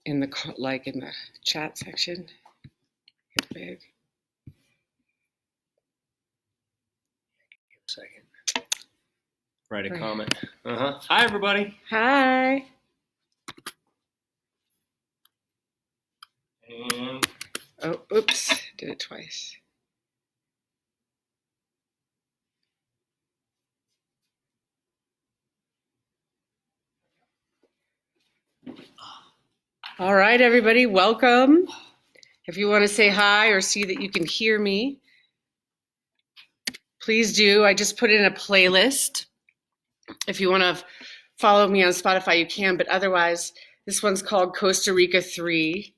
in the chat section. It's big. Second. Write a comment. Hi, everybody. Hi. And oh, oops, did it twice. All right, everybody, welcome. If you want to say hi or see that you can hear me, please do. I just put in a playlist. If you want to follow me on Spotify, you can, but otherwise, this one's called Costa Rica 3.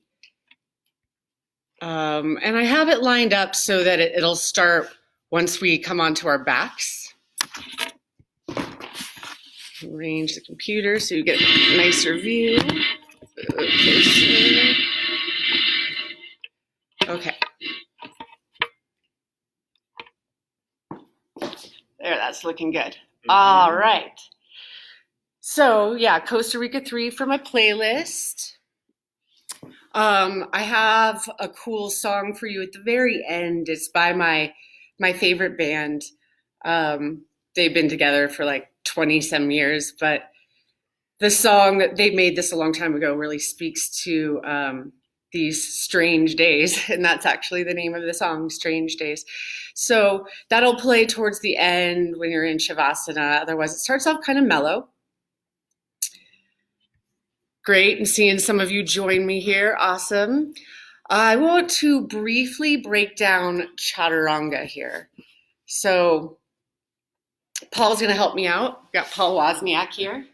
And I have it lined up so that it'll start once we come onto our backs. Arrange the computer so you get a nicer view. Okay. There, that's looking good. All right. So yeah, Costa Rica 3 for my playlist. I have a cool song for you at the very end. It's by my favorite band. They've been together for like 20 some years, but the song that they made this a long time ago really speaks to these strange days, and that's actually the name of the song, Strange Days. So that'll play towards the end when you're in Shavasana. Otherwise, it starts off kind of mellow. Great, and seeing some of you join me here. Awesome. I want to briefly break down Chaturanga here. So Paul's going to help me out. We've got Paul Wozniak here.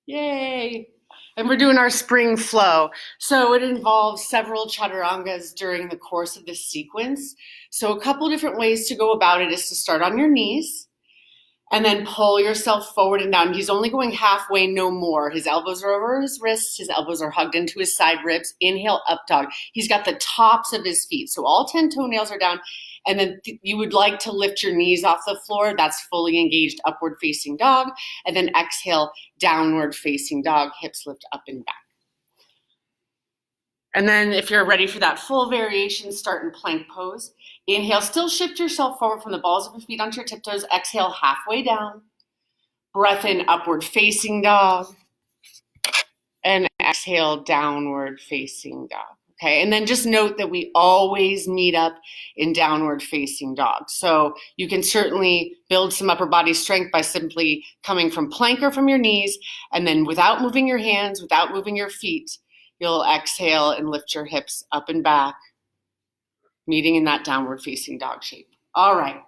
Yay. And we're doing our spring flow. So it involves several chaturangas during the course of this sequence. So a couple different ways to go about it is to start on your knees and then pull yourself forward and down. He's only going halfway, no more. His elbows are over his wrists. His elbows are hugged into his side ribs. Inhale, up dog. He's got the tops of his feet. So all 10 toenails are down. And then you would like to lift your knees off the floor. That's fully engaged upward facing dog. And then exhale, downward facing dog, hips lift up and back. And then if you're ready for that full variation, start in plank pose. Inhale, still shift yourself forward from the balls of your feet onto your tiptoes. Exhale, halfway down. Breath in, upward facing dog. And exhale, downward facing dog. Okay, and then just note that we always meet up in downward facing dog. So you can certainly build some upper body strength by simply coming from plank or from your knees, and then without moving your hands, without moving your feet, you'll exhale and lift your hips up and back, meeting in that downward facing dog shape. All right,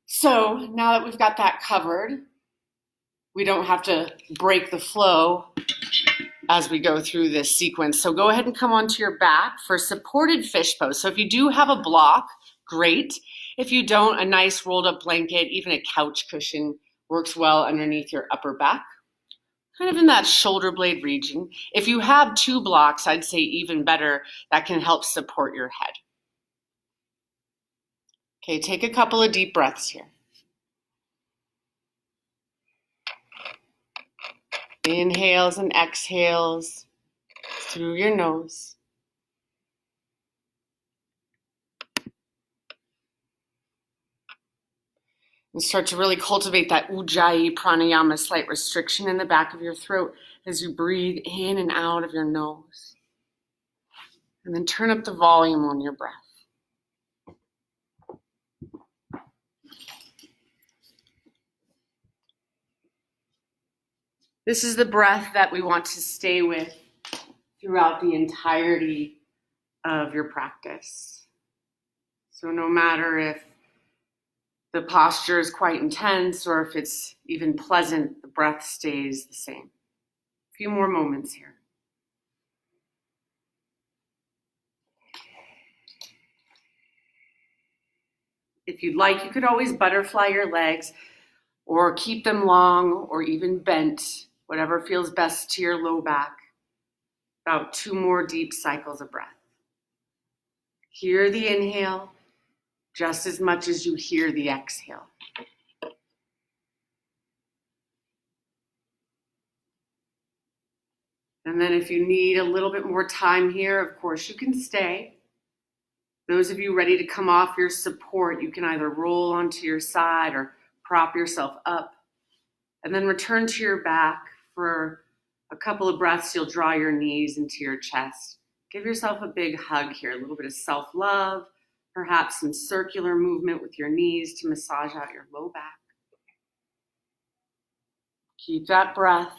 so now that we've got that covered, we don't have to break the flow as we go through this sequence. So go ahead and come onto your back for supported fish pose. So if you do have a block, great. If you don't, a nice rolled up blanket, even a couch cushion works well underneath your upper back, kind of in that shoulder blade region. If you have 2 blocks, I'd say even better, that can help support your head. Okay, take a couple of deep breaths here. Inhales and exhales through your nose. And start to really cultivate that Ujjayi pranayama, slight restriction in the back of your throat as you breathe in and out of your nose. And then turn up the volume on your breath. This is the breath that we want to stay with throughout the entirety of your practice. So no matter if the posture is quite intense or if it's even pleasant, the breath stays the same. A few more moments here. If you'd like, you could always butterfly your legs or keep them long or even bent, whatever feels best to your low back. About 2 more deep cycles of breath. Hear the inhale just as much as you hear the exhale. And then if you need a little bit more time here, of course you can stay. Those of you ready to come off your support, you can either roll onto your side or prop yourself up. And then return to your back for a couple of breaths. You'll draw your knees into your chest. Give yourself a big hug here, a little bit of self-love, perhaps some circular movement with your knees to massage out your low back. Keep that breath.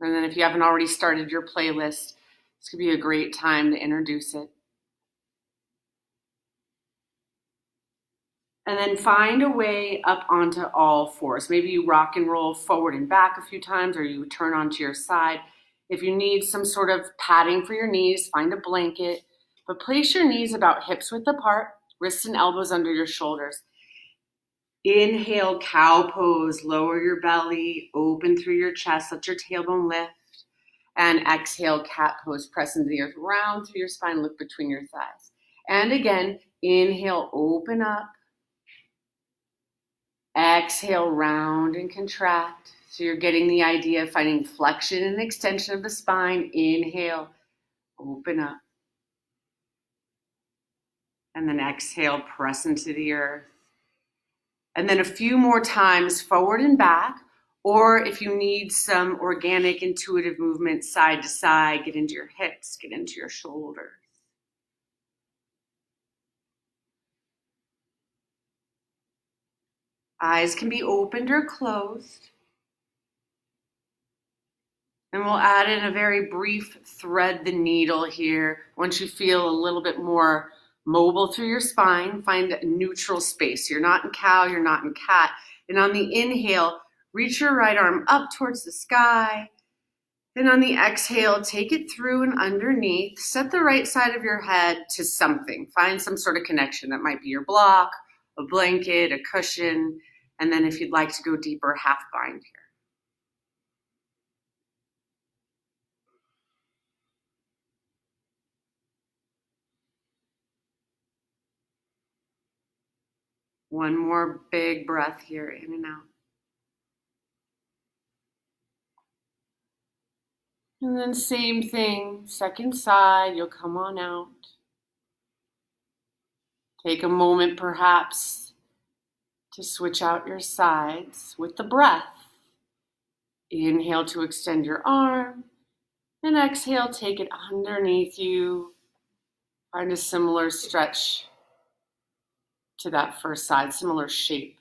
And then if you haven't already started your playlist, this could be a great time to introduce it. And then find a way up onto all fours. Maybe you rock and roll forward and back a few times, or you turn onto your side. If you need some sort of padding for your knees, find a blanket. But place your knees about hips width apart, wrists and elbows under your shoulders. Inhale, cow pose, lower your belly, open through your chest, let your tailbone lift. And exhale, cat pose, press into the earth, round through your spine, look between your thighs. And again, inhale, open up. Exhale, round and contract. So you're getting the idea of finding flexion and extension of the spine. Inhale, open up. And then exhale, press into the earth. And then a few more times forward and back. Or if you need some organic, intuitive movement side to side, get into your hips, get into your shoulders. Eyes can be opened or closed. And we'll add in a very brief thread the needle here. Once you feel a little bit more mobile through your spine, find a neutral space. You're not in cow, you're not in cat. And on the inhale, reach your right arm up towards the sky. Then on the exhale, take it through and underneath. Set the right side of your head to something. Find some sort of connection. That might be your block, a blanket, a cushion. And then if you'd like to go deeper, half bind here. One more big breath here, in and out. And then same thing, second side, you'll come on out. Take a moment perhaps to switch out your sides with the breath. Inhale to extend your arm, and exhale, take it underneath you. Find a similar stretch to that first side, similar shape.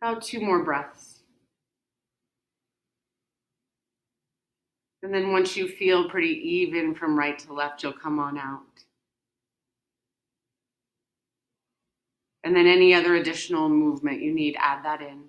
About 2 more breaths. And then once you feel pretty even from right to left, you'll come on out. And then any other additional movement you need, add that in.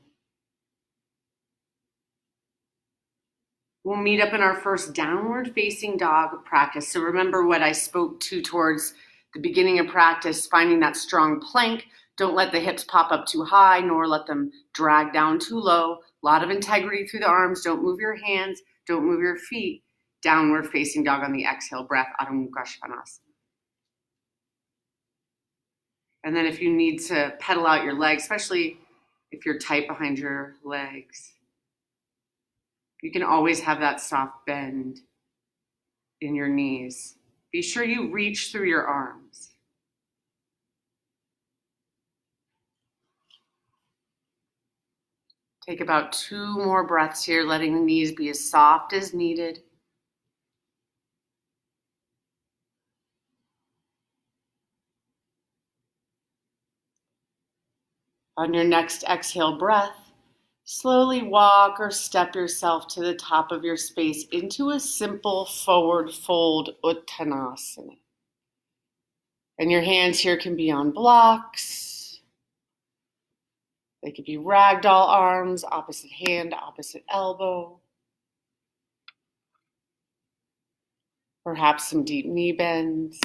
We'll meet up in our first downward facing dog practice. So remember what I spoke to towards the beginning of practice, finding that strong plank. Don't let the hips pop up too high, nor let them drag down too low. A lot of integrity through the arms. Don't move your hands. Don't move your feet. Downward facing dog on the exhale breath, Adho Mukha Svanasana. And then if you need to pedal out your legs, especially if you're tight behind your legs, you can always have that soft bend in your knees. Be sure you reach through your arms. Take about 2 more breaths here, letting the knees be as soft as needed. On your next exhale breath, slowly walk or step yourself to the top of your space into a simple forward fold Uttanasana. And your hands here can be on blocks. They could be ragdoll arms, opposite hand, opposite elbow. Perhaps some deep knee bends.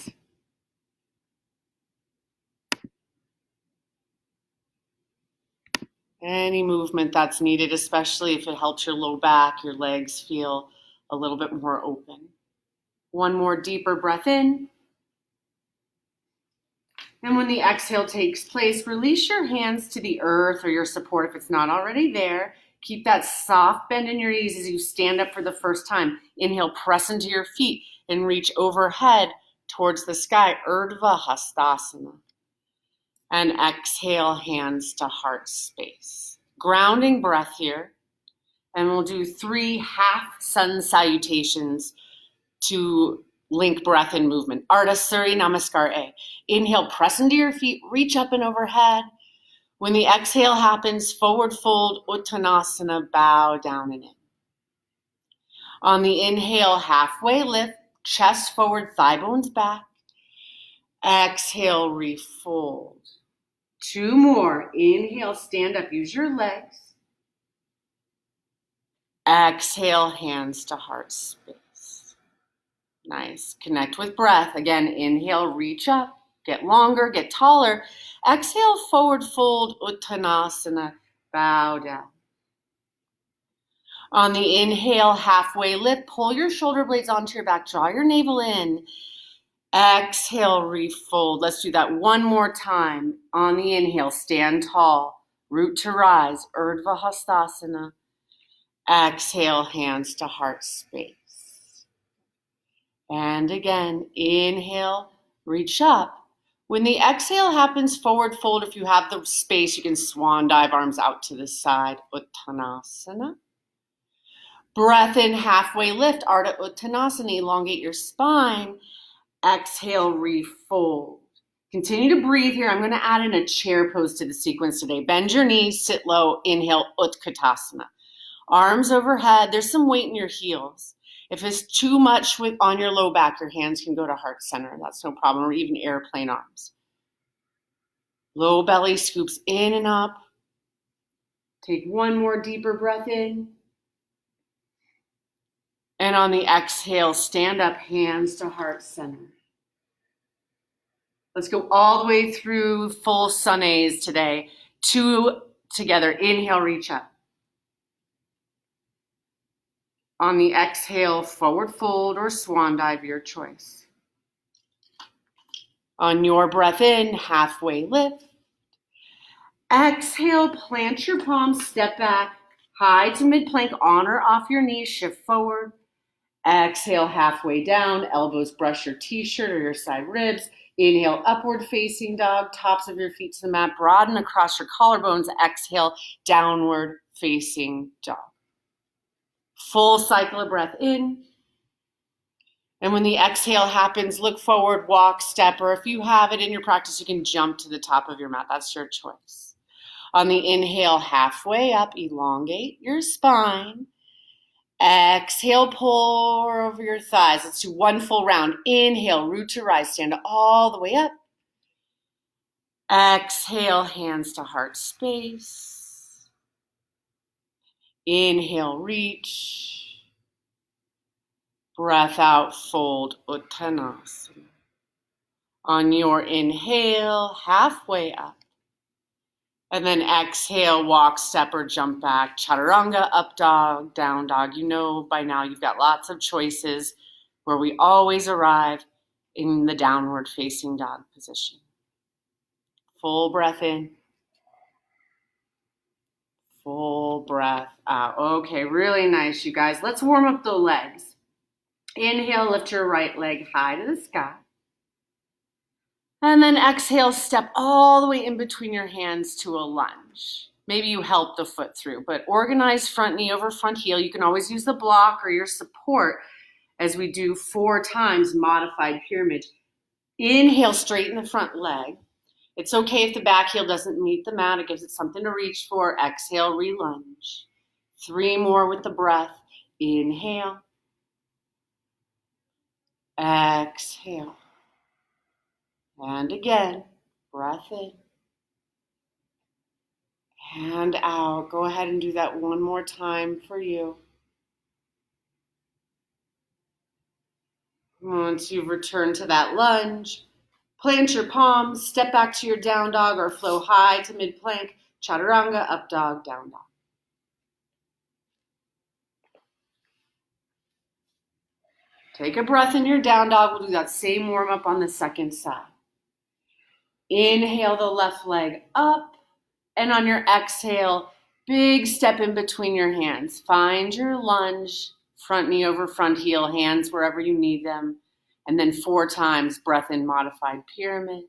Any movement that's needed, especially if it helps your low back, your legs feel a little bit more open. One more deeper breath in. And when the exhale takes place, release your hands to the earth or your support if it's not already there. Keep that soft bend in your knees as you stand up for the first time. Inhale, press into your feet and reach overhead towards the sky, Urdhva Hastasana. And exhale, hands to heart space. Grounding breath here. And we'll do 3 half sun salutations to link breath and movement. Ardha Surya Namaskar A. Inhale, press into your feet, reach up and overhead. When the exhale happens, forward fold, Uttanasana, bow down and in. On the inhale, halfway lift, chest forward, thigh bones back. Exhale, refold. 2 more. Inhale, stand up, use your legs. Exhale, hands to heart space. Nice. Connect with breath. Again, inhale, reach up, get longer, get taller. Exhale, forward fold, Uttanasana, bow down. On the inhale, halfway lift, pull your shoulder blades onto your back, draw your navel in. Exhale, refold. Let's do that one more time. On the inhale, stand tall, root to rise, Urdhva Hastasana. Exhale, hands to heart space. And again, inhale, reach up. When the exhale happens, forward fold. If you have the space, you can swan dive, arms out to the side, Uttanasana. Breath in, halfway lift, Ardha Uttanasana, elongate your spine. Exhale, refold. Continue to breathe here. I'm going to add in a chair pose to the sequence today. Bend your knees, sit low, inhale, Utkatasana. Arms overhead. There's some weight in your heels. If it's too much on your low back, your hands can go to heart center. That's no problem, or even airplane arms. Low belly scoops in and up. Take one more deeper breath in. And on the exhale, stand up, hands to heart center. Let's go all the way through full sunays today. 2 together. Inhale, reach up. On the exhale, forward fold or swan dive, your choice. On your breath in, halfway lift. Exhale, plant your palms, step back, high to mid plank, on or off your knees, shift forward. Exhale, halfway down, elbows brush your t-shirt or your side ribs. Inhale, upward facing dog, tops of your feet to the mat, broaden across your collarbones. Exhale, downward facing dog. Full cycle of breath in. And when the exhale happens, look forward, walk, step, or if you have it in your practice, you can jump to the top of your mat. That's your choice. On the inhale, halfway up, elongate your spine. Exhale, pull over your thighs. Let's do one full round. Inhale, root to rise, stand all the way up. Exhale, hands to heart space. Inhale, reach. Breath out, fold, Uttanasana. On your inhale, halfway up. And then exhale, walk, step, or jump back. Chaturanga, up dog, down dog. You know by now you've got lots of choices where we always arrive in the downward facing dog position. Full breath in. Full breath out. Okay, really nice, you guys. Let's warm up the legs. Inhale, lift your right leg high to the sky. And then exhale, step all the way in between your hands to a lunge. Maybe you help the foot through, but organize front knee over front heel. You can always use the block or your support as we do 4 times modified pyramid. Inhale, straighten the front leg. It's okay if the back heel doesn't meet the mat. It gives it something to reach for. Exhale, re-lunge. 3 more with the breath. Inhale. Exhale. And again, breath in. And out. Go ahead and do that one more time for you. Once you've returned to that lunge, plant your palms, step back to your down dog or flow high to mid plank. chaturanga, up dog, down dog. Take a breath in your down dog. We'll do that same warm up on the second side. Inhale the left leg up, and on your exhale, big step in between your hands. Find your lunge, front knee over front heel, hands wherever you need them. And then 4 times, breath in, modified pyramid.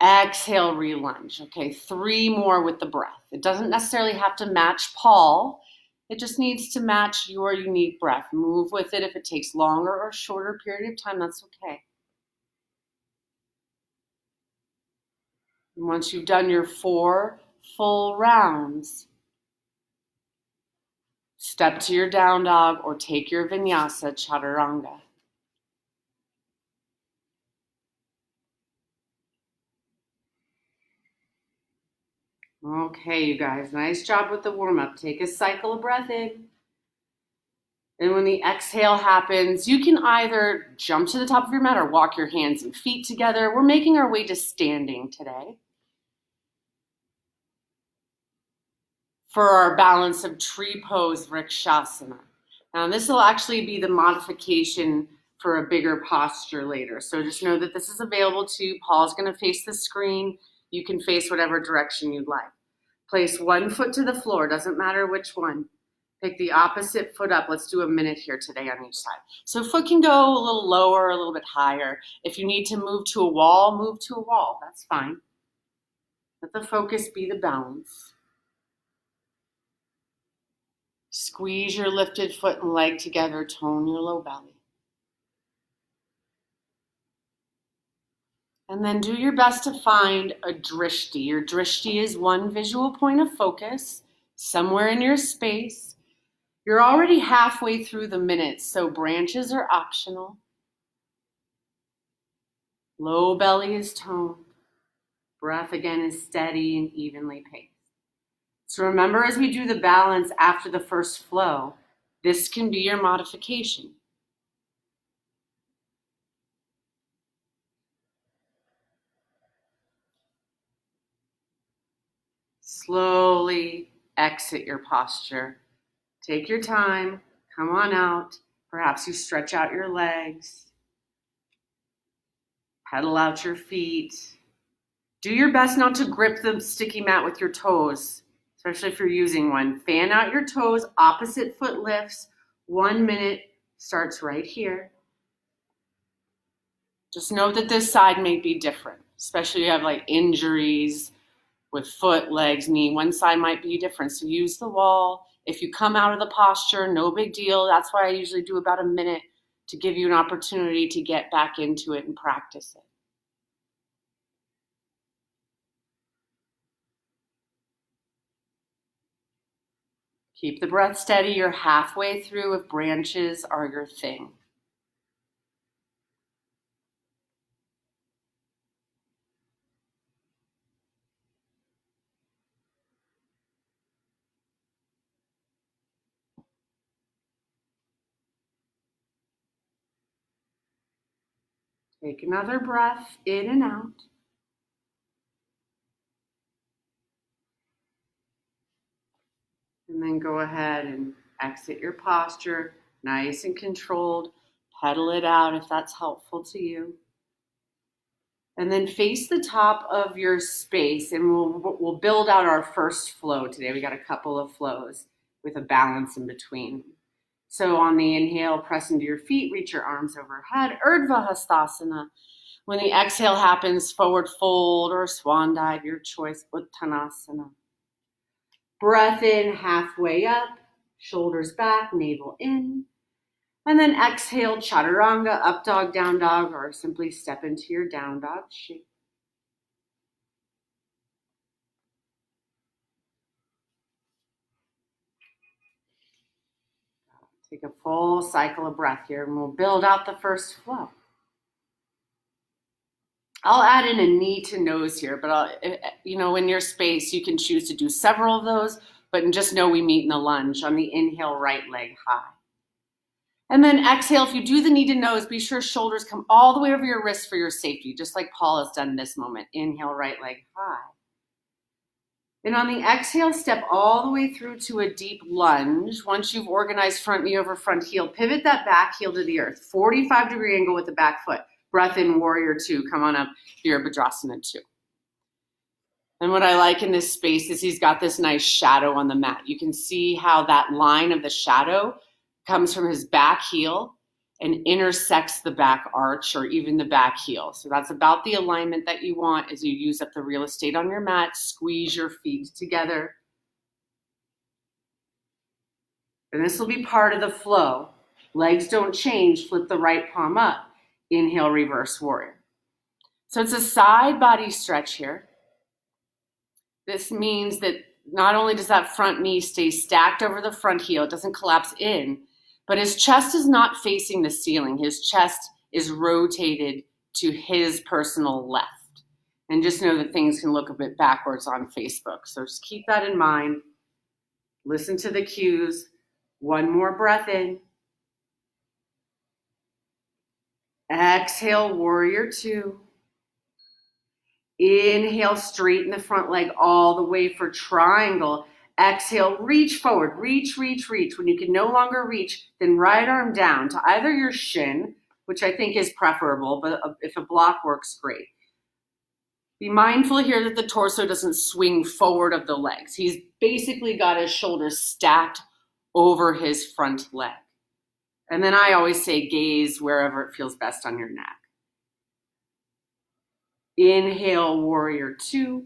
Exhale, re-lunge. Okay, 3 more with the breath. It doesn't necessarily have to match Paul. It just needs to match your unique breath. Move with it. If it takes longer or shorter period of time, that's okay. And once you've done your 4 full rounds, step to your down dog or take your vinyasa chaturanga. Okay, you guys, nice job with the warm-up. Take a cycle of breath in. And when the exhale happens, you can either jump to the top of your mat or walk your hands and feet together. We're making our way to standing today for our balance of tree pose vrikshasana. Now, this will actually be the modification for a bigger posture later. So just know that this is available to you. Paul's going to face the screen. You can face whatever direction you'd like. Place 1 foot to the floor, doesn't matter which one. Pick the opposite foot up. Let's do a minute here today on each side. So foot can go a little lower, a little bit higher. If you need to move to a wall, move to a wall. That's fine. Let the focus be the balance. Squeeze your lifted foot and leg together. Tone your low belly. And then do your best to find a drishti. Your drishti is one visual point of focus somewhere in your space. You're already halfway through the minute, so branches are optional. Low belly is toned. Breath again is steady and evenly paced. So remember, as we do the balance after the first flow, this can be your modification. Slowly exit your posture. Take your time, come on out. Perhaps you stretch out your legs, pedal out your feet. Do your best not to grip the sticky mat with your toes, especially if you're using one. Fan out your toes, opposite foot lifts. 1 minute starts right here. Just know that this side may be different, especially if you have like injuries with foot, legs, knee. One side might be different, so use the wall. If you come out of the posture, no big deal. That's why I usually do about a minute to give you an opportunity to get back into it and practice it. Keep the breath steady. You're halfway through if branches are your thing. Take another breath in and out. And then go ahead and exit your posture, nice and controlled. Pedal it out if that's helpful to you. And then face the top of your space, and we'll build out our first flow today. We got a couple of flows with a balance in between. So on the inhale, press into your feet, reach your arms overhead, Urdhva Hastasana. When the exhale happens, forward fold or swan dive, your choice, Uttanasana. Breath in, halfway up, shoulders back, navel in. And then exhale, chaturanga, up dog, down dog, or simply step into your down dog shape. Take a full cycle of breath here, and we'll build out the first flow. I'll add in a knee to nose here, but in your space, you can choose to do several of those, but just know we meet in the lunge on the inhale, right leg high. And then exhale, if you do the knee to nose, be sure shoulders come all the way over your wrists for your safety, just like Paul has done in this moment. Inhale, right leg high. And on the exhale, step all the way through to a deep lunge. Once you've organized front knee over front heel, pivot that back heel to the earth. 45-degree angle with the back foot. Breath in, warrior two. Come on up, Virabhadrasana 2. And what I like in this space is he's got this nice shadow on the mat. You can see how that line of the shadow comes from his back heel and intersects the back arch or even the back heel. So that's about the alignment that you want as you use up the real estate on your mat. Squeeze your feet together. And this will be part of the flow. Legs don't change, flip the right palm up. Inhale, reverse warrior. So it's a side body stretch here. This means that not only does that front knee stay stacked over the front heel, it doesn't collapse in, but his chest is not facing the ceiling. His chest is rotated to his personal left. And just know that things can look a bit backwards on Facebook. So just keep that in mind. Listen to the cues. One more breath in. Exhale, warrior two. Inhale, straighten the front leg all the way for triangle. Exhale, reach forward, reach, reach, reach. When you can no longer reach, then right arm down to either your shin, which I think is preferable, but if a block works, great. Be mindful here that the torso doesn't swing forward of the legs. He's basically got his shoulders stacked over his front leg. And then I always say gaze wherever it feels best on your neck. Inhale, warrior two.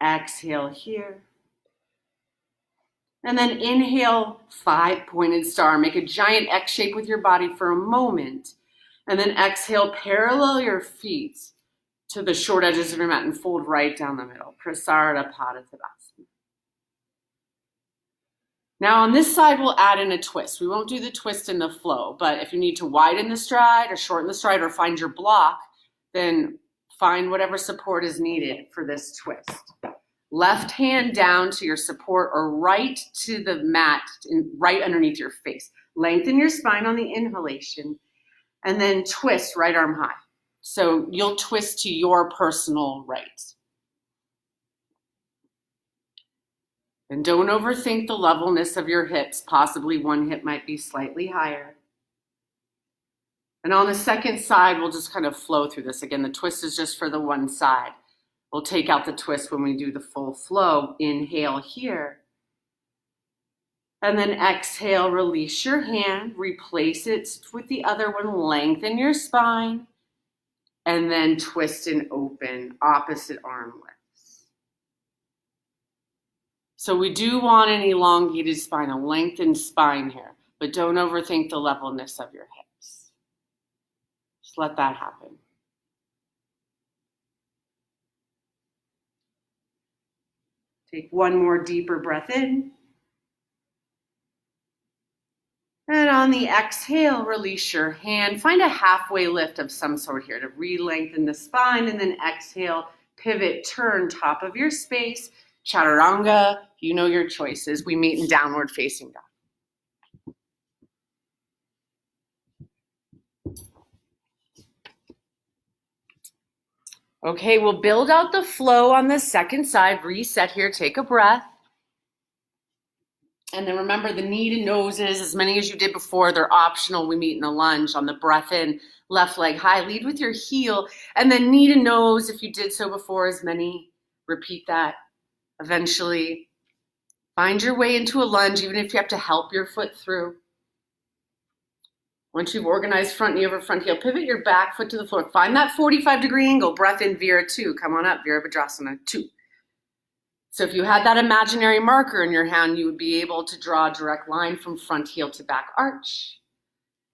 Exhale here. And then inhale, 5-pointed star. Make a giant X shape with your body for a moment. And then exhale, parallel your feet to the short edges of your mat and fold right down the middle. Prasarada Padasana. Now on this side, we'll add in a twist. We won't do the twist in the flow, but if you need to widen the stride or shorten the stride or find your block, then find whatever support is needed for this twist. Left hand down to your support or right to the mat, right underneath your face. Lengthen your spine on the inhalation and then twist right arm high. So you'll twist to your personal right. And don't overthink the levelness of your hips. Possibly one hip might be slightly higher. And on the second side, we'll just kind of flow through this. Again, the twist is just for the one side. We'll take out the twist when we do the full flow. Inhale here. And then exhale, release your hand. Replace it with the other one. Lengthen your spine. And then twist and open, opposite arm lifts. So we do want an elongated spine, a lengthened spine here, but don't overthink the levelness of your hips. Just let that happen. Take one more deeper breath in. And on the exhale, release your hand. Find a halfway lift of some sort here to re-lengthen the spine, and then exhale, pivot, turn, top of your space. Chaturanga, you know your choices. We meet in downward facing dog. Okay, we'll build out the flow on the second side. Reset here, take a breath. And then remember the knee to noses, as many as you did before, they're optional. We meet in a lunge. On the breath in, left leg high, lead with your heel, and then knee to nose, if you did so before, as many, repeat that. Eventually, find your way into a lunge, even if you have to help your foot through. Once you've organized front knee over front heel, pivot your back foot to the floor. Find that 45-degree angle. Breath in, Vira 2. Come on up, Virabhadrasana 2. So if you had that imaginary marker in your hand, you would be able to draw a direct line from front heel to back arch.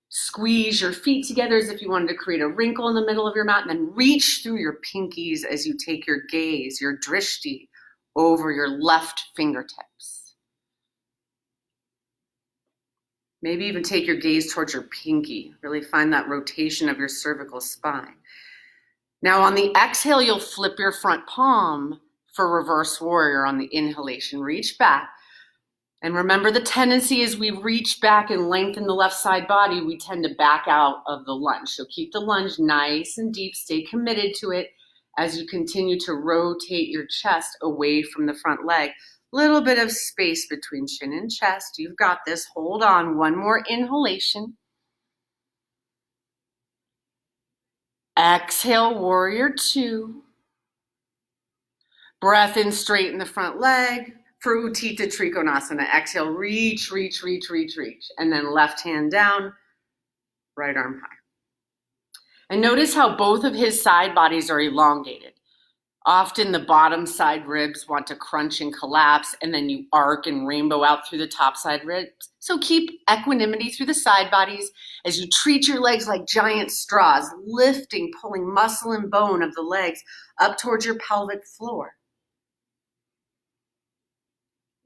Squeeze your feet together as if you wanted to create a wrinkle in the middle of your mat, and then reach through your pinkies as you take your gaze, your drishti, over your left fingertips. Maybe even take your gaze towards your pinky. Really find that rotation of your cervical spine. Now on the exhale, you'll flip your front palm for reverse warrior on the inhalation. Reach back. And remember the tendency is we reach back and lengthen the left side body, we tend to back out of the lunge. So keep the lunge nice and deep, stay committed to it. as you continue to rotate your chest away from the front leg. Little bit of space between chin and chest. You've got this. Hold on. One more inhalation. Exhale, warrior two. Breath in, straighten the front leg for Utthita Trikonasana. Exhale, reach, reach, reach, reach, reach. And then left hand down, right arm high. And notice how both of his side bodies are elongated. Often the bottom side ribs want to crunch and collapse, and then you arc and rainbow out through the top side ribs. So keep equanimity through the side bodies as you treat your legs like giant straws, lifting, pulling muscle and bone of the legs up towards your pelvic floor.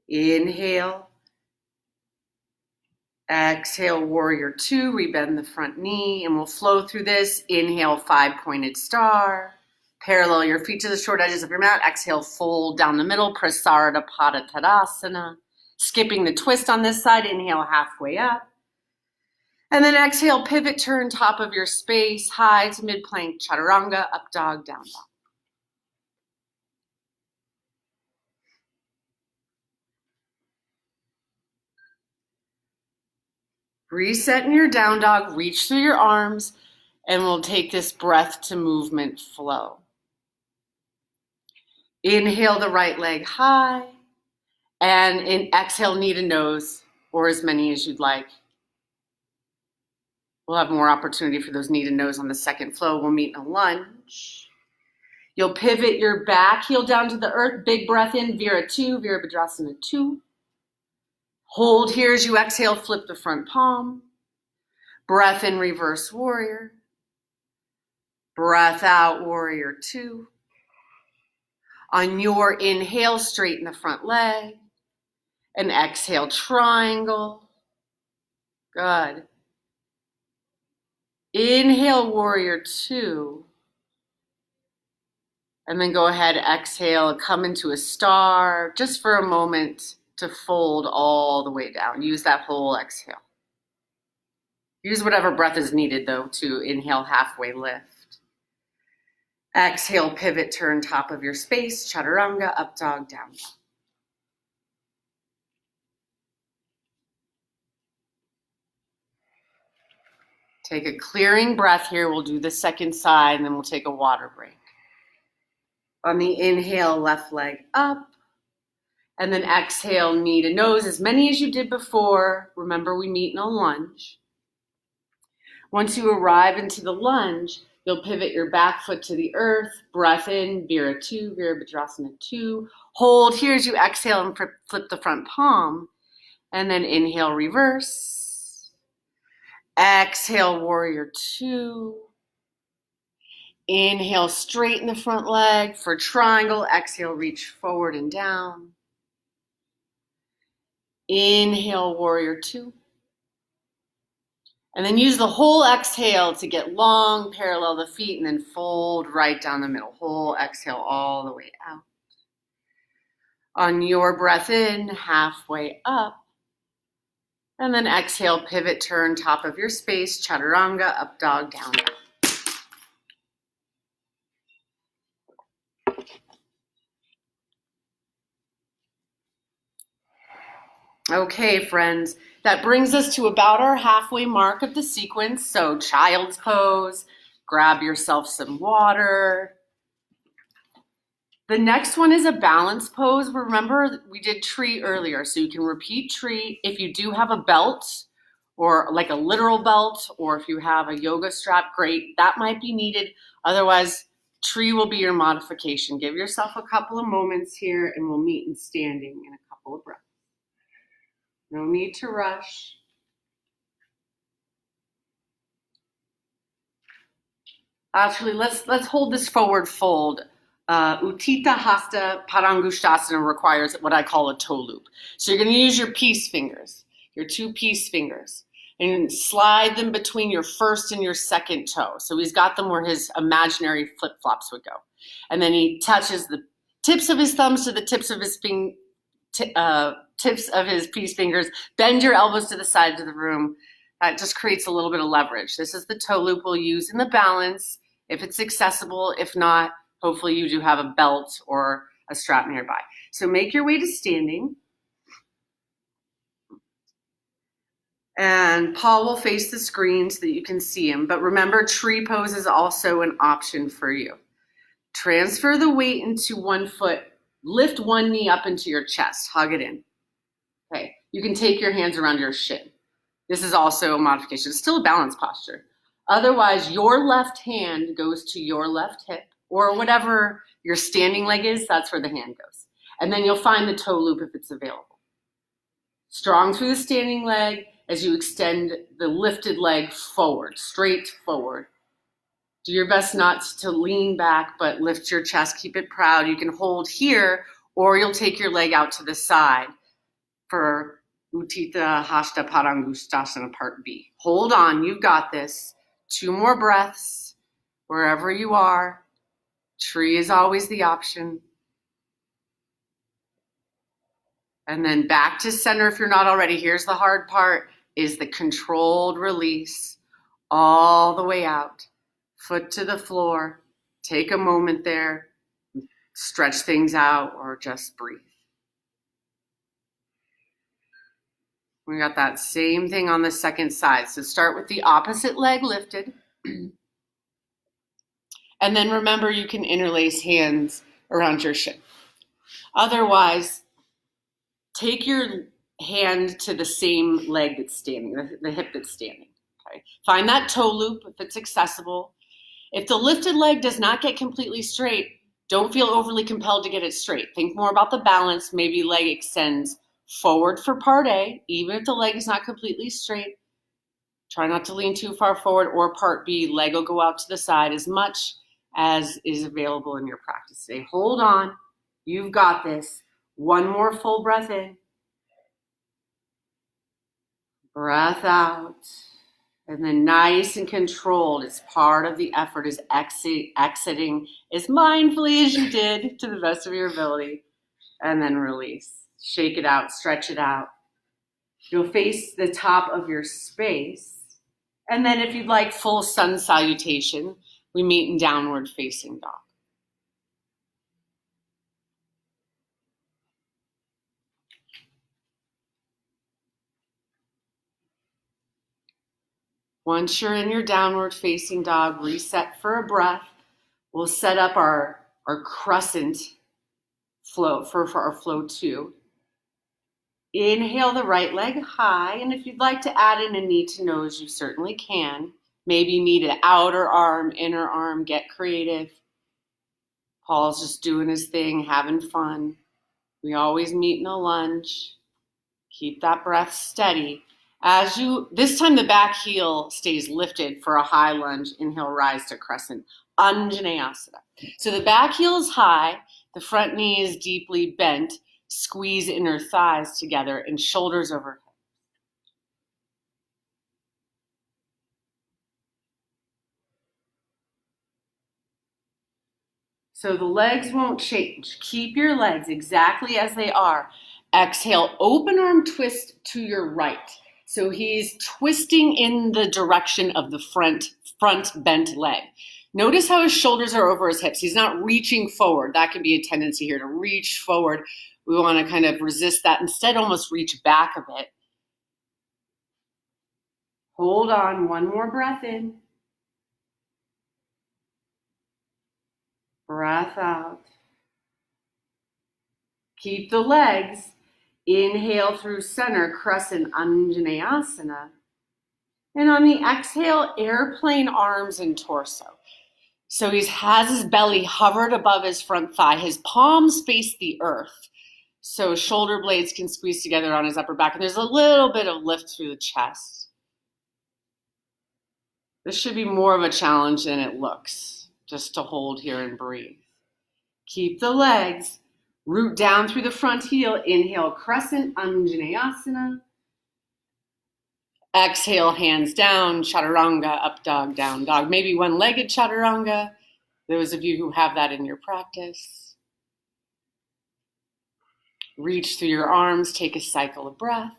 Inhale. Exhale, warrior two, rebend the front knee, and we'll flow through this. Inhale, 5-pointed star. Parallel your feet to the short edges of your mat. Exhale, fold down the middle, Prasarita Pada Tadasana. Skipping the twist on this side, inhale, halfway up. And then exhale, pivot, turn, top of your space, high to mid-plank, Chaturanga, up dog, down dog. Reset in your down dog, reach through your arms, and we'll take this breath to movement flow. Inhale the right leg high, and exhale knee to nose, or as many as you'd like. We'll have more opportunity for those knee to nose on the second flow. We'll meet in a lunge. You'll pivot your back heel down to the earth, big breath in, Vira 2, Virabhadrasana 2. Hold here as you exhale, flip the front palm. Breath in, reverse warrior. Breath out, warrior two. On your inhale, straighten the front leg. And exhale, triangle. Good. Inhale, warrior two. And then go ahead, exhale, come into a star just for a moment to fold all the way down. Use that whole exhale. Use whatever breath is needed, though, to inhale, halfway lift. Exhale, pivot, turn, top of your space, Chaturanga, up dog, down dog. Take a clearing breath here. We'll do the second side, and then we'll take a water break. On the inhale, left leg up. And then exhale, knee to nose, as many as you did before. Remember, we meet in a lunge. Once you arrive into the lunge, you'll pivot your back foot to the earth. Breath in, Vira 2, Virabhadrasana 2. Hold here as you exhale and flip the front palm. And then inhale, reverse. Exhale, warrior two. Inhale, straighten the front leg for triangle. Exhale, reach forward and down. Inhale, warrior two. And then use the whole exhale to get long, parallel the feet, and then fold right down the middle. Whole exhale all the way out. On your breath in, halfway up. And then exhale, pivot, turn, top of your space, Chaturanga, up dog, down dog. Okay, friends, that brings us to about our halfway mark of the sequence. So child's pose, grab yourself some water. The next one is a balance pose. Remember, we did tree earlier, so you can repeat tree. If you do have a belt, or like a literal belt, or if you have a yoga strap, great, that might be needed. Otherwise, tree will be your modification. Give yourself a couple of moments here, and we'll meet in standing in a couple of breaths. No need to rush. Actually, let's hold this forward fold. Utthita Hasta Padangusthasana requires what I call a toe loop. So you're going to use your peace fingers, your two peace fingers, and slide them between your first and your second toe. So he's got them where his imaginary flip-flops would go. And then he touches the tips of his thumbs to the tips of his tips of his peace fingers. Bend your elbows to the sides of the room. That just creates a little bit of leverage. This is the toe loop we'll use in the balance if it's accessible. If not, Hopefully you do have a belt or a strap nearby. So make your way to standing. And Paul will face the screen so that you can see him. But remember, tree pose is also an option for you. Transfer the weight into one foot. Lift one knee up into your chest. Hug it in. Okay. You can take your hands around your shin. This is also a modification. It's still a balance posture. Otherwise, your left hand goes to your left hip, or whatever your standing leg is, that's where the hand goes. And then you'll find the toe loop if it's available. Strong through the standing leg as you extend the lifted leg forward, straight forward. Do your best not to lean back, but lift your chest, keep it proud. You can hold here, or you'll take your leg out to the side for Utthita Hasta Padangusthasana Part B. Hold on, you've got this. 2 more breaths, wherever you are. Tree is always the option. And then back to center if you're not already. Here's the hard part, is the controlled release all the way out. Foot to the floor. Take a moment there. Stretch things out or just breathe. We got that same thing on the second side. So start with the opposite leg lifted. And then remember, you can interlace hands around your shin. Otherwise, take your hand to the same leg that's standing, the hip that's standing. Okay? Find that toe loop if it's accessible. If the lifted leg does not get completely straight, don't feel overly compelled to get it straight. Think more about the balance. Maybe leg extends forward for part A, even if the leg is not completely straight. Try not to lean too far forward, or part B, leg will go out to the side as much as is available in your practice today. Hold on. You've got this. One more full breath in. Breath out. And then nice and controlled. It's part of the effort is exiting as mindfully as you did to the best of your ability. And then release. Shake it out. Stretch it out. You'll face the top of your space. And then if you'd like full sun salutation, we meet in downward facing dog. Once you're in your downward facing dog, reset for a breath. We'll set up our crescent flow for our flow 2. Inhale the right leg high, and if you'd like to add in a knee to nose, you certainly can. Maybe you need an outer arm, inner arm, get creative. Paul's just doing his thing, having fun. We always meet in a lunge. Keep that breath steady. This time the back heel stays lifted for a high lunge. Inhale, rise to crescent, Anjaneyasana. So the back heel is high, the front knee is deeply bent. Squeeze inner thighs together and shoulders overhead. So the legs won't change. Keep your legs exactly as they are. Exhale, open arm twist to your right. So he's twisting in the direction of the front bent leg. Notice how his shoulders are over his hips. He's not reaching forward. That can be a tendency here to reach forward. We want to kind of resist that. Instead, almost reach back a bit. Hold on. One more breath in. Breath out. Keep the legs. Inhale through center, crescent Anjaneyasana. And on the exhale, airplane arms and torso. So he has his belly hovered above his front thigh. His palms face the earth. So shoulder blades can squeeze together on his upper back. And there's a little bit of lift through the chest. This should be more of a challenge than it looks, just to hold here and breathe. Keep the legs. Root down through the front heel. Inhale, crescent Anjaneyasana. Exhale, hands down, chaturanga, up dog, down dog. Maybe one-legged chaturanga. Those of you who have that in your practice. Reach through your arms, take a cycle of breath.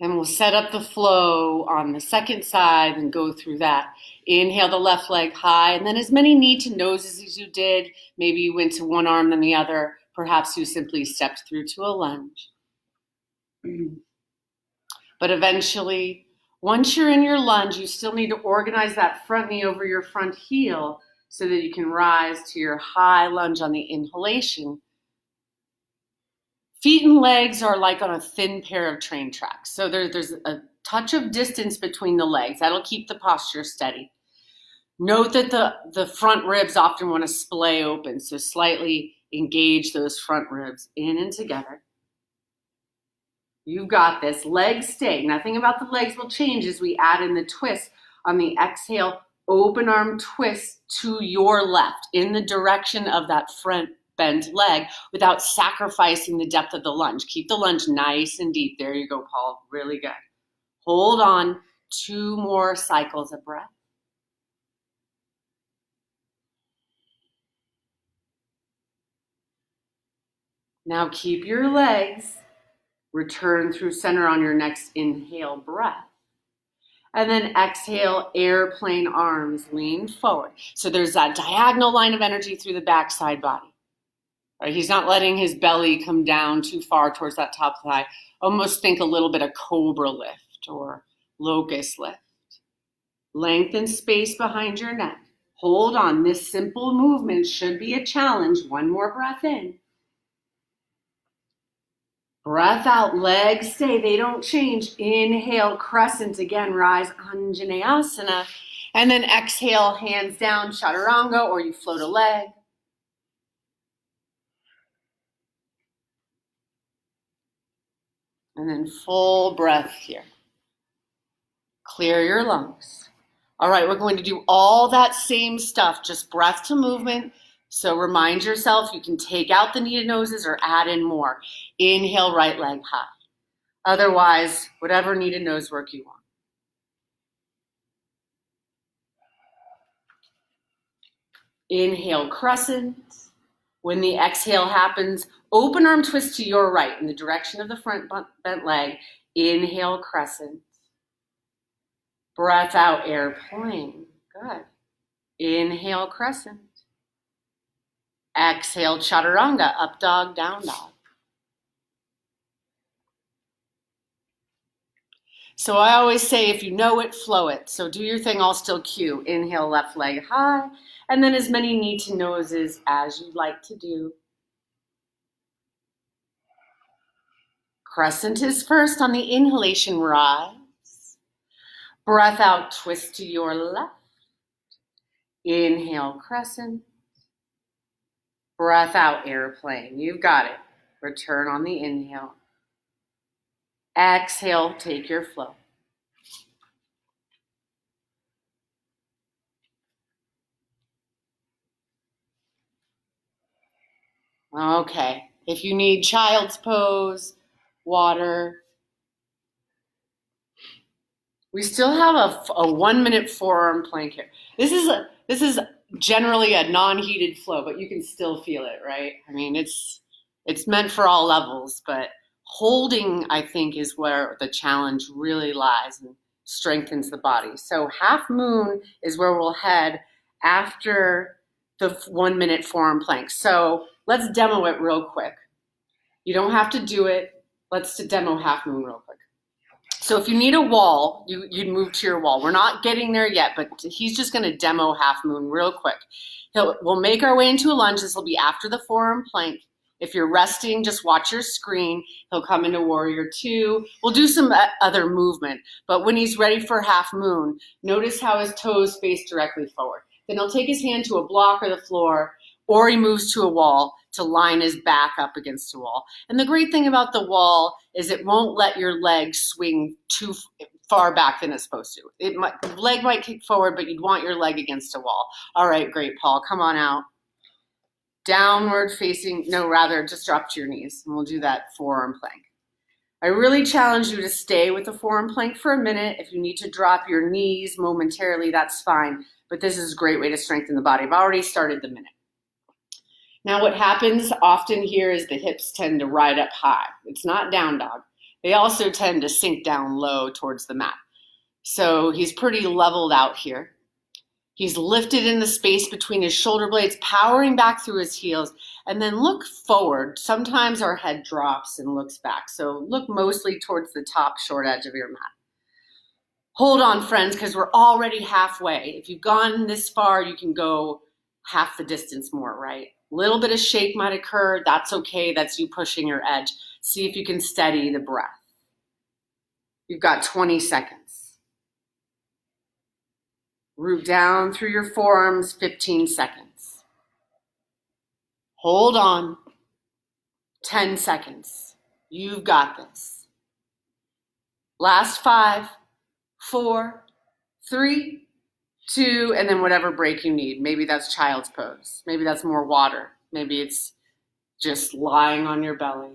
And we'll set up the flow on the second side and go through that. Inhale the left leg high, and then as many knee to noses as you did. Maybe you went to one arm then the other. Perhaps you simply stepped through to a lunge. But eventually, once you're in your lunge, you still need to organize that front knee over your front heel so that you can rise to your high lunge on the inhalation. Feet and legs are like on a thin pair of train tracks. So there's a touch of distance between the legs. That'll keep the posture steady. Note that the front ribs often want to splay open, so slightly engage those front ribs in and together. You've got this. Legs stay. Nothing about the legs will change as we add in the twist. On the exhale, open arm twist to your left in the direction of that front bent leg without sacrificing the depth of the lunge. Keep the lunge nice and deep. There you go, Paul. Really good. Hold on. 2 more cycles of breath. Now keep your legs. Return through center on your next inhale breath. And then exhale, airplane arms, lean forward. So there's that diagonal line of energy through the backside body. Right? He's not letting his belly come down too far towards that top thigh. Almost think a little bit of cobra lift or locust lift. Lengthen space behind your neck. Hold on. This simple movement should be a challenge. 1 more breath in. Breath out, legs stay, they don't change. Inhale, crescent again, rise, Anjaneyasana. And then exhale, hands down, chaturanga, or you float a leg. And then full breath here. Clear your lungs. All right, we're going to do all that same stuff, just breath to movement. So remind yourself you can take out the knee to noses or add in more. Inhale, right leg high. Otherwise, whatever knee to nose work you want. Inhale, crescent. When the exhale happens, open arm twist to your right in the direction of the front bent leg. Inhale, crescent. Breath out, airplane. Good. Inhale, crescent. Exhale, chaturanga, up dog, down dog. So I always say, if you know it, flow it. So do your thing, I'll still cue. Inhale, left leg high, and then as many knee to noses as you'd like to do. Crescent is first on the inhalation, rise. Breath out, twist to your left. Inhale, crescent. Breath out, airplane. You've got it. Return on the inhale. Exhale, take your flow. Okay, if you need child's pose, water. We still have a 1-minute forearm plank here. This is generally a non-heated flow, but you can still feel it, right? I mean, it's meant for all levels, but holding, I think, is where the challenge really lies and strengthens the body. So half moon is where we'll head after the 1-minute forearm plank. So let's demo it real quick. You don't have to do it. Let's demo half moon real quick. So if you need a wall, you'd move to your wall. We're not getting there yet, but he's just going to demo half moon real quick. We'll make our way into a lunge. This will be after the forearm plank. If you're resting, just watch your screen. He'll come into warrior 2. We'll do some other movement, but when he's ready for half moon, notice how his toes face directly forward. Then he'll take his hand to a block or the floor, or he moves to a wall to line his back up against a wall. And the great thing about the wall is it won't let your leg swing too far back than it's supposed to. The leg might kick forward, but you'd want your leg against a wall. All right, great, Paul, come on out. Downward facing, no, rather just drop to your knees, and we'll do that forearm plank. I really challenge you to stay with the forearm plank for a minute. If you need to drop your knees momentarily, that's fine, but this is a great way to strengthen the body. I've already started the minute. Now what happens often here is the hips tend to ride up high. It's not down dog. They also tend to sink down low towards the mat. So he's pretty leveled out here. He's lifted in the space between his shoulder blades, powering back through his heels, and then look forward. Sometimes our head drops and looks back. So look mostly towards the top short edge of your mat. Hold on, friends, because we're already halfway. If you've gone this far, you can go half the distance more, right? A little bit of shake might occur. That's okay. That's you pushing your edge. See if you can steady the breath. You've got 20 seconds. Root down through your forearms, 15 seconds. Hold on, 10 seconds. You've got this. Last 5, 4, 3, 2, and then whatever break you need. Maybe that's child's pose. Maybe that's more water. Maybe it's just lying on your belly.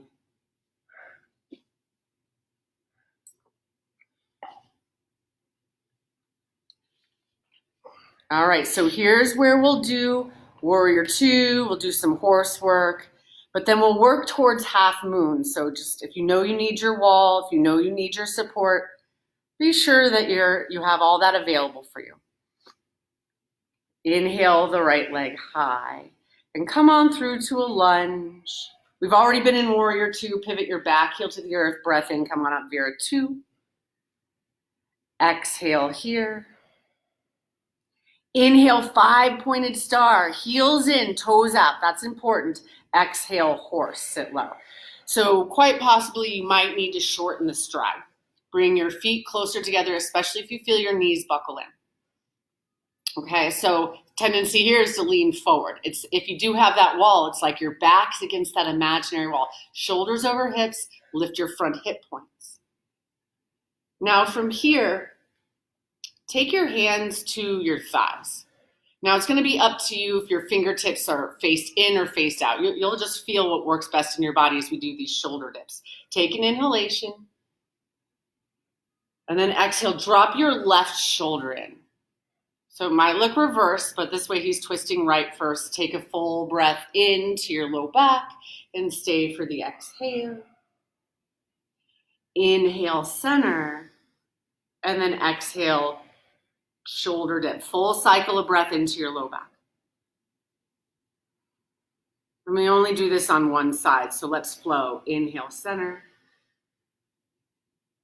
All right, so here's where we'll do warrior 2, we'll do some horse work, but then we'll work towards half moon. So just if you know you need your wall, if you know you need your support, be sure that you have all that available for you. Inhale the right leg high and come on through to a lunge. We've already been in warrior 2, pivot your back heel to the earth, breath in, come on up, Vera 2. Exhale here. Inhale, 5-pointed star, heels in, toes out. That's important. Exhale, horse, sit low. So quite possibly you might need to shorten the stride. Bring your feet closer together, especially if you feel your knees buckle in. Okay, so tendency here is to lean forward. If you do have that wall, it's like your back's against that imaginary wall. Shoulders over hips, lift your front hip points. Now from here, take your hands to your thighs. Now it's going to be up to you if your fingertips are faced in or faced out. You'll just feel what works best in your body as we do these shoulder dips. Take an inhalation. And then exhale, drop your left shoulder in. So it might look reversed, but this way he's twisting right first. Take a full breath into your low back and stay for the exhale. Inhale, center. And then exhale, shoulder dip, full cycle of breath into your low back. And we only do this on one side, so let's flow. Inhale, center.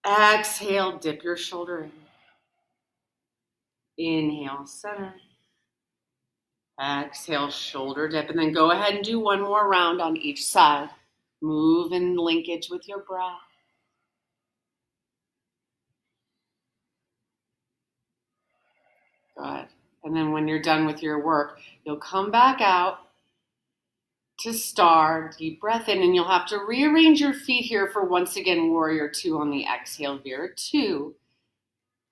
Exhale, dip your shoulder in. Inhale, center. Exhale, shoulder dip, and then go ahead and do one more round on each side. Move in linkage with your breath. Good. And then when you're done with your work, you'll come back out to star, deep breath in, and you'll have to rearrange your feet here for once again warrior 2 on the exhale, Vera 2.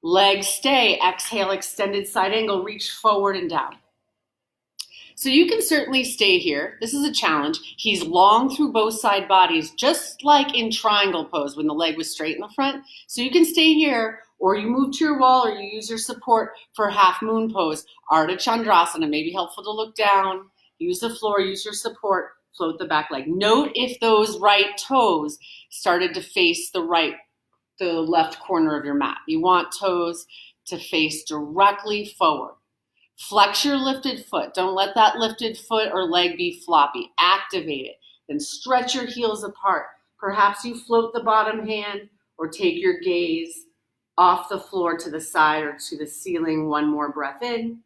Legs stay, exhale, extended side angle, reach forward and down. So you can certainly stay here. This is a challenge. He's long through both side bodies, just like in triangle pose when the leg was straight in the front. So you can stay here, or you move to your wall, or you use your support for half moon pose. Ardha Chandrasana may be helpful to look down, use the floor, use your support, float the back leg. Note if those right toes started to face the left corner of your mat. You want toes to face directly forward. Flex your lifted foot. Don't let that lifted foot or leg be floppy. Activate it. Then stretch your heels apart. Perhaps you float the bottom hand or take your gaze off the floor to the side or to the ceiling. One more breath in.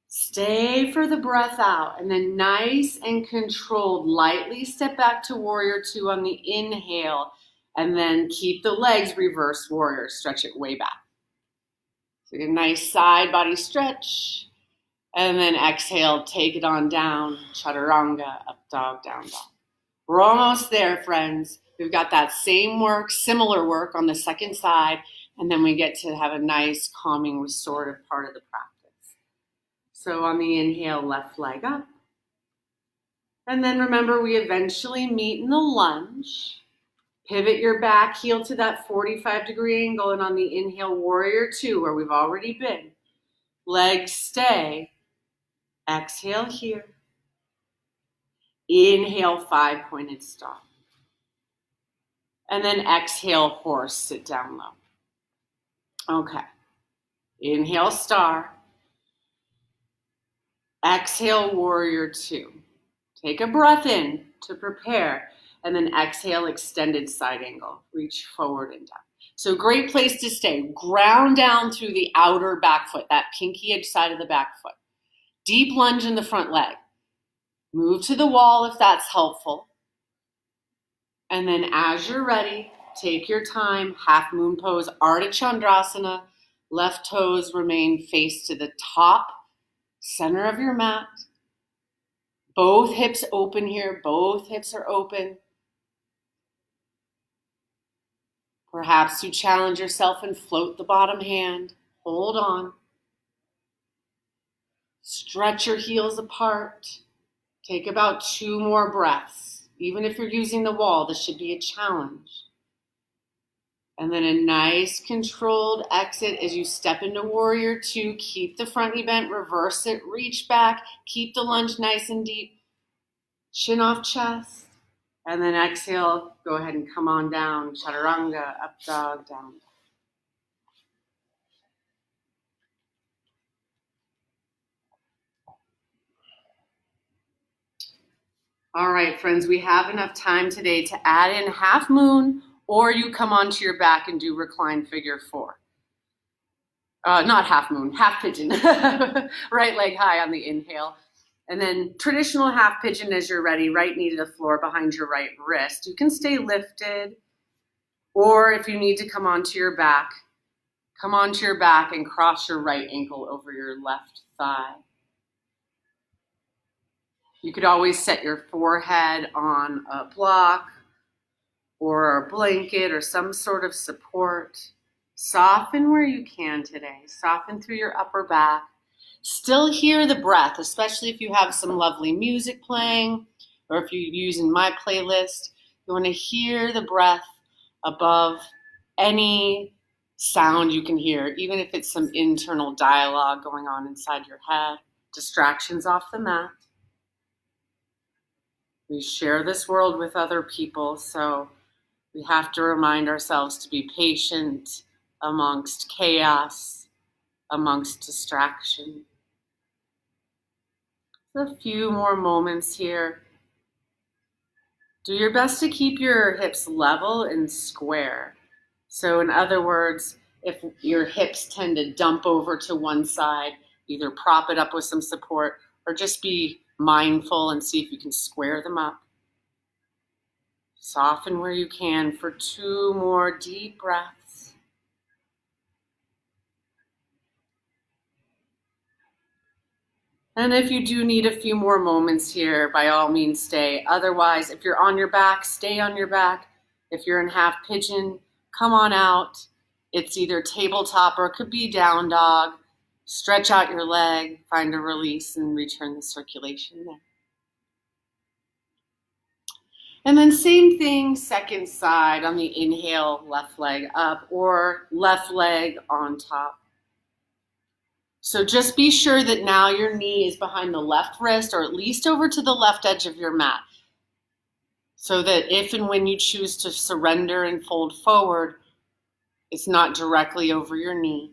Stay for the breath out, and then nice and controlled, lightly step back to warrior 2 on the inhale, and then keep the legs reverse warrior. Stretch it way back. So a nice side body stretch, and then exhale, take it on down, chaturanga, up dog, down dog. We're almost there, friends. We've got that same work, similar work on the second side, and then we get to have a nice, calming, restorative part of the practice. So on the inhale, left leg up. And then remember, we eventually meet in the lunge. Pivot your back heel to that 45-degree angle, and on the inhale, warrior 2, where we've already been. Legs stay. Exhale here. Inhale, 5-pointed star. And then exhale, horse, sit down low. Okay. Inhale, star. Exhale, warrior two. Take a breath in to prepare. And then exhale, extended side angle. Reach forward and down. So great place to stay. Ground down through the outer back foot, that pinky edge side of the back foot. Deep lunge in the front leg. Move to the wall if that's helpful. And then as you're ready, take your time, half moon pose, Ardha Chandrasana. Left toes remain face to the top, center of your mat. Both hips open here, both hips are open. Perhaps you challenge yourself and float the bottom hand. Hold on. Stretch your heels apart. Take about 2 more breaths. Even if you're using the wall, this should be a challenge. And then a nice controlled exit as you step into warrior two. Keep the front knee bent, reverse it, reach back. Keep the lunge nice and deep. Chin off chest. And then exhale, go ahead and come on down. Chaturanga, up dog, down. All right, friends, we have enough time today to add in half moon, or you come onto your back and do recline figure four. Not half moon, half pigeon. Right leg high on the inhale. And then traditional half pigeon as you're ready, right knee to the floor behind your right wrist. You can stay lifted, or if you need to come onto your back and cross your right ankle over your left thigh. You could always set your forehead on a block or a blanket or some sort of support. Soften where you can today. Soften through your upper back. Still hear the breath, especially if you have some lovely music playing or if you're using my playlist. You want to hear the breath above any sound you can hear, even if it's some internal dialogue going on inside your head. Distractions off the mat. We share this world with other people, so we have to remind ourselves to be patient amongst chaos, amongst distraction. A few more moments here. Do your best to keep your hips level and square. So in other words, if your hips tend to dump over to one side, either prop it up with some support or just be mindful and see if you can square them up. Soften where you can for 2 more deep breaths. And if you do need a few more moments here, by all means stay. Otherwise, if you're on your back, stay on your back. If you're in half pigeon, come on out. It's either tabletop or it could be down dog. Stretch out your leg, find a release, and return the circulation there. And then same thing, second side on the inhale, left leg up or left leg on top. So just be sure that now your knee is behind the left wrist or at least over to the left edge of your mat. So that if and when you choose to surrender and fold forward, it's not directly over your knee.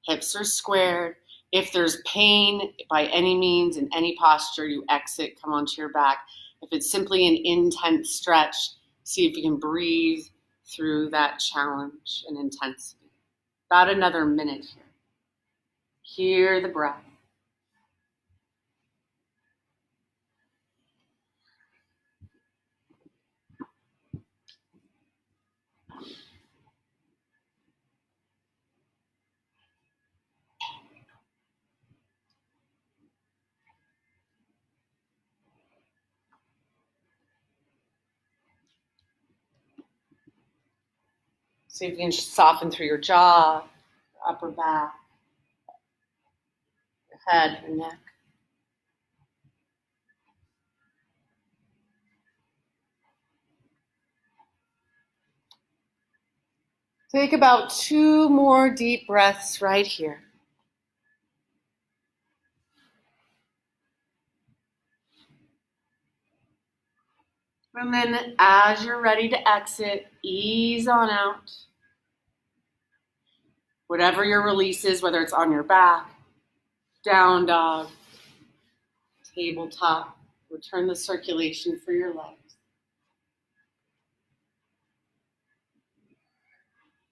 Hips are squared. If there's pain by any means in any posture, you exit, come onto your back. If it's simply an intense stretch, see if you can breathe through that challenge and intensity. About another minute here. Hear the breath. See if you can soften through your jaw, your upper back, your head, your neck. Take about 2 more deep breaths right here. And then as you're ready to exit, ease on out. Whatever your release is, whether it's on your back, down dog, tabletop, return the circulation for your legs.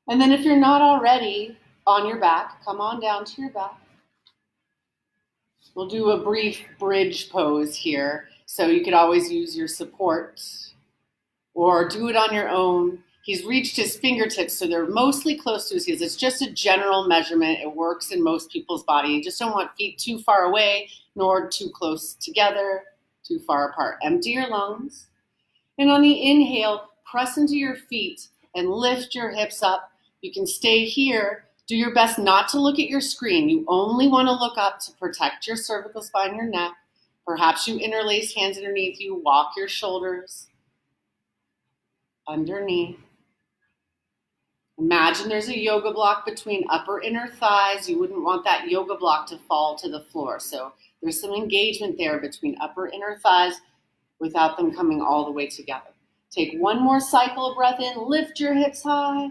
And then if you're not already on your back, come on down to your back. We'll do a brief bridge pose here. So you could always use your support or do it on your own. He's reached his fingertips, so they're mostly close to his heels. It's just a general measurement. It works in most people's body. You just don't want feet too far away, nor too close together, too far apart. Empty your lungs. And on the inhale, press into your feet and lift your hips up. You can stay here. Do your best not to look at your screen. You only want to look up to protect your cervical spine, your neck. Perhaps you interlace hands underneath you. Walk your shoulders underneath. Imagine there's a yoga block between upper inner thighs. You wouldn't want that yoga block to fall to the floor. So there's some engagement there between upper inner thighs without them coming all the way together. Take one more cycle of breath in. Lift your hips high.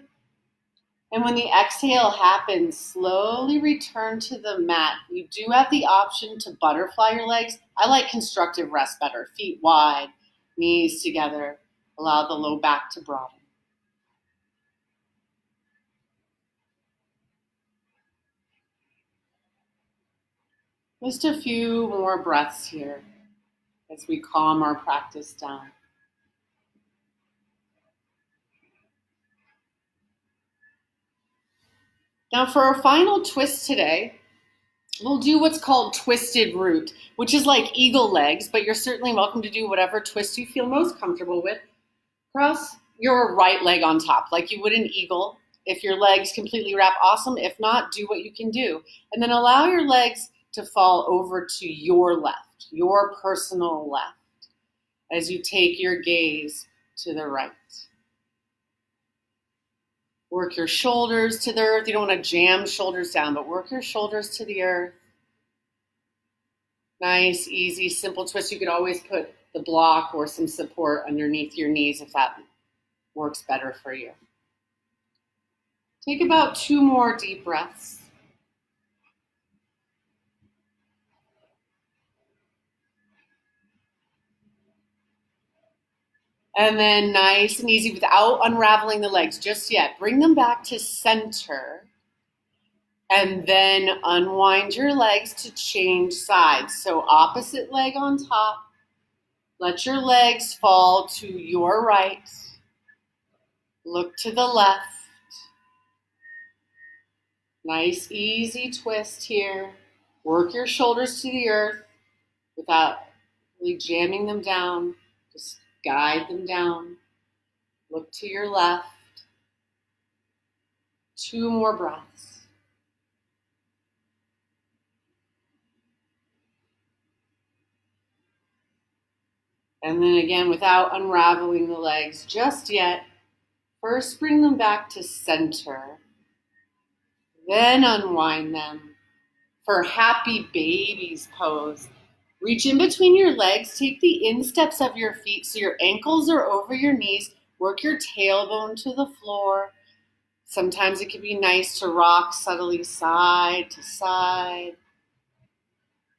And when the exhale happens, slowly return to the mat. You do have the option to butterfly your legs. I like constructive rest better. Feet wide, knees together. Allow the low back to broaden. Just a few more breaths here as we calm our practice down. Now for our final twist today, we'll do what's called twisted root, which is like eagle legs, but you're certainly welcome to do whatever twist you feel most comfortable with. Cross your right leg on top like you would an eagle. If your legs completely wrap, awesome. If not, do what you can do. And then allow your legs to fall over to your left, your personal left, as you take your gaze to the right. Work your shoulders to the earth. You don't want to jam shoulders down, but work your shoulders to the earth. Nice, easy, simple twist. You could always put the block or some support underneath your knees if that works better for you. Take about 2 more deep breaths. And then nice and easy without unraveling the legs just yet. Bring them back to center. And then unwind your legs to change sides. So opposite leg on top. Let your legs fall to your right. Look to the left. Nice, easy twist here. Work your shoulders to the earth without really jamming them down. Just guide them down. Look to your left. 2 more breaths. And then again, without unraveling the legs just yet, first bring them back to center. Then unwind them for happy babies pose. Reach in between your legs. Take the insteps of your feet so your ankles are over your knees. Work your tailbone to the floor. Sometimes it can be nice to rock subtly side to side.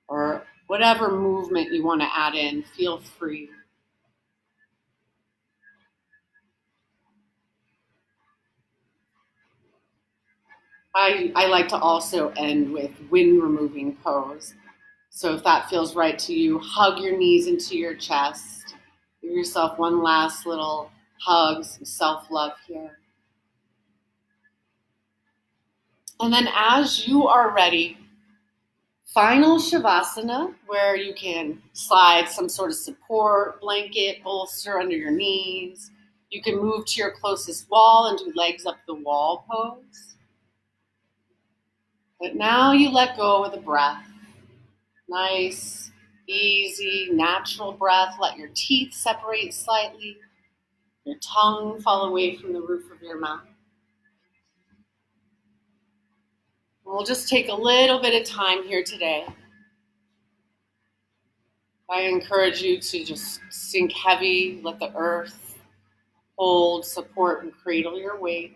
Or whatever movement you want to add in, feel free. I like to also end with wind removing pose. So if that feels right to you, hug your knees into your chest. Give yourself one last little hug, some self-love here. And then as you are ready, final Shavasana, where you can slide some sort of support blanket, bolster under your knees. You can move to your closest wall and do legs up the wall pose. But now you let go of the breath. Nice, easy, natural breath. Let your teeth separate slightly. Your tongue fall away from the roof of your mouth. We'll just take a little bit of time here today. I encourage you to just sink heavy, let the earth hold, support, and cradle your weight.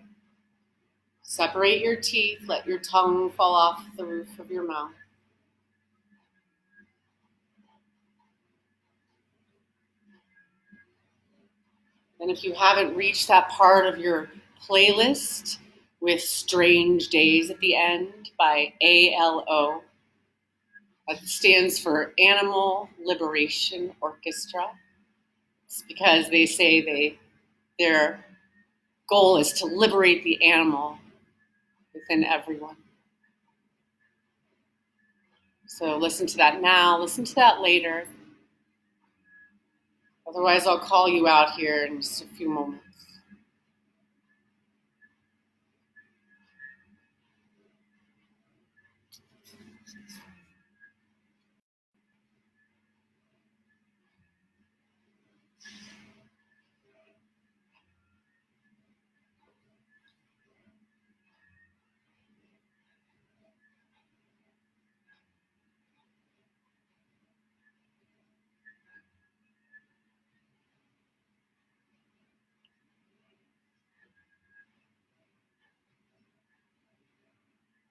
Separate your teeth, let your tongue fall off the roof of your mouth. And if you haven't reached that part of your playlist with Strange Days at the End by ALO, that stands for Animal Liberation Orchestra. It's because they say their goal is to liberate the animal within everyone. So listen to that now, listen to that later. Otherwise, I'll call you out here in just a few moments.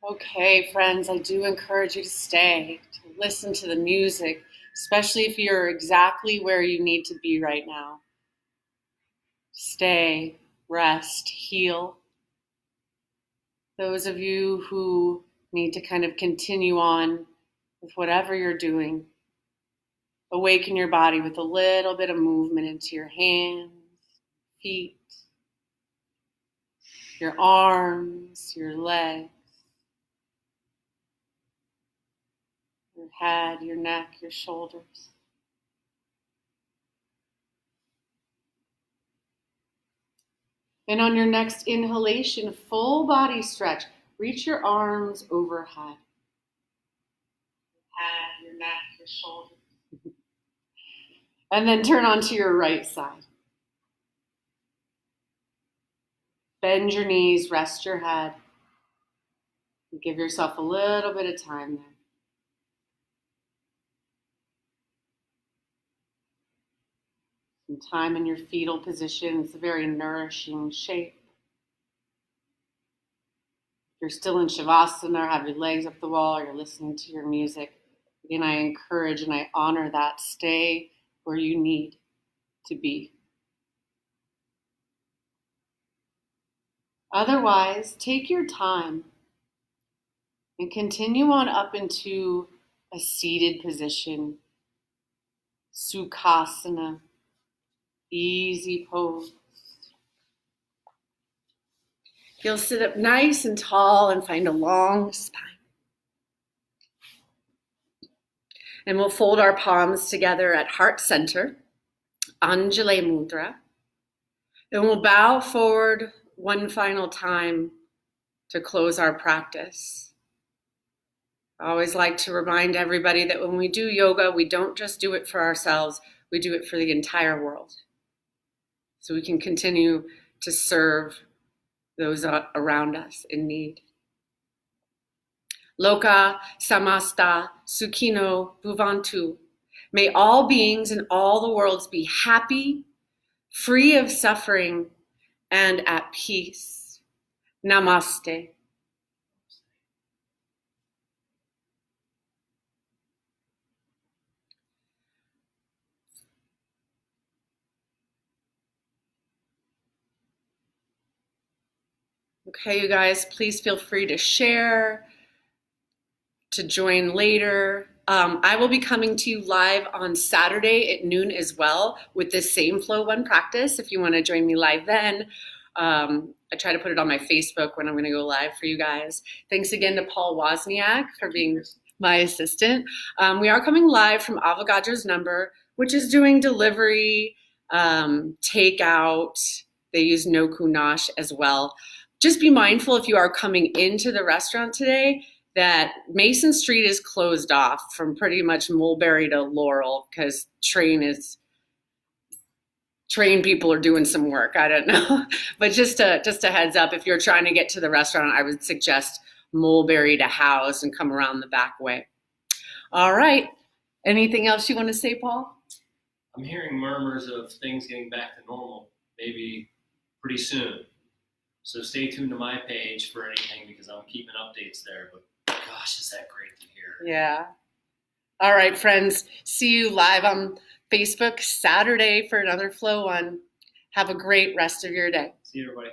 Okay, friends, I do encourage you to stay, to listen to the music, especially if you're exactly where you need to be right now. Stay, rest, heal. Those of you who need to kind of continue on with whatever you're doing, awaken your body with a little bit of movement into your hands, feet, your arms, your legs, your head, your neck, your shoulders. And on your next inhalation, full body stretch. Reach your arms overhead. Your head, your neck, your shoulders. And then turn onto your right side. Bend your knees, rest your head. Give yourself a little bit of time there. Some time in your fetal position. It's a very nourishing shape. If you're still in Shavasana or have your legs up the wall or you're listening to your music, again, I encourage and I honor that. Stay where you need to be. Otherwise, take your time and continue on up into a seated position, Sukhasana, easy pose. You'll sit up nice and tall and find a long spine. And we'll fold our palms together at heart center, Anjali Mudra. And we'll bow forward one final time to close our practice. I always like to remind everybody that when we do yoga, we don't just do it for ourselves, we do it for the entire world. So we can continue to serve those around us in need. Loka samasta sukhino bhuvantu. May all beings in all the worlds be happy, free of suffering, and at peace. Namaste. Okay, you guys, please feel free to share, to join later. I will be coming to you live on Saturday at noon as well with this same Flow 1 practice if you want to join me live then. I try to put it on my Facebook when I'm going to go live for you guys. Thanks again to Paul Wozniak for being my assistant. We are coming live from Avogadro's Number, which is doing delivery, takeout. They use no kunash as well. Just be mindful if you are coming into the restaurant today that Mason Street is closed off from pretty much Mulberry to Laurel because train people are doing some work. I don't know. But just a heads up, if you're trying to get to the restaurant, I would suggest Mulberry to House and come around the back way. All right. Anything else you want to say, Paul? I'm hearing murmurs of things getting back to normal, maybe pretty soon. So stay tuned to my page for anything because I'm keeping updates there. But gosh, is that great to hear. Yeah. All right, friends. See you live on Facebook Saturday for another Flow One. Have a great rest of your day. See you, everybody.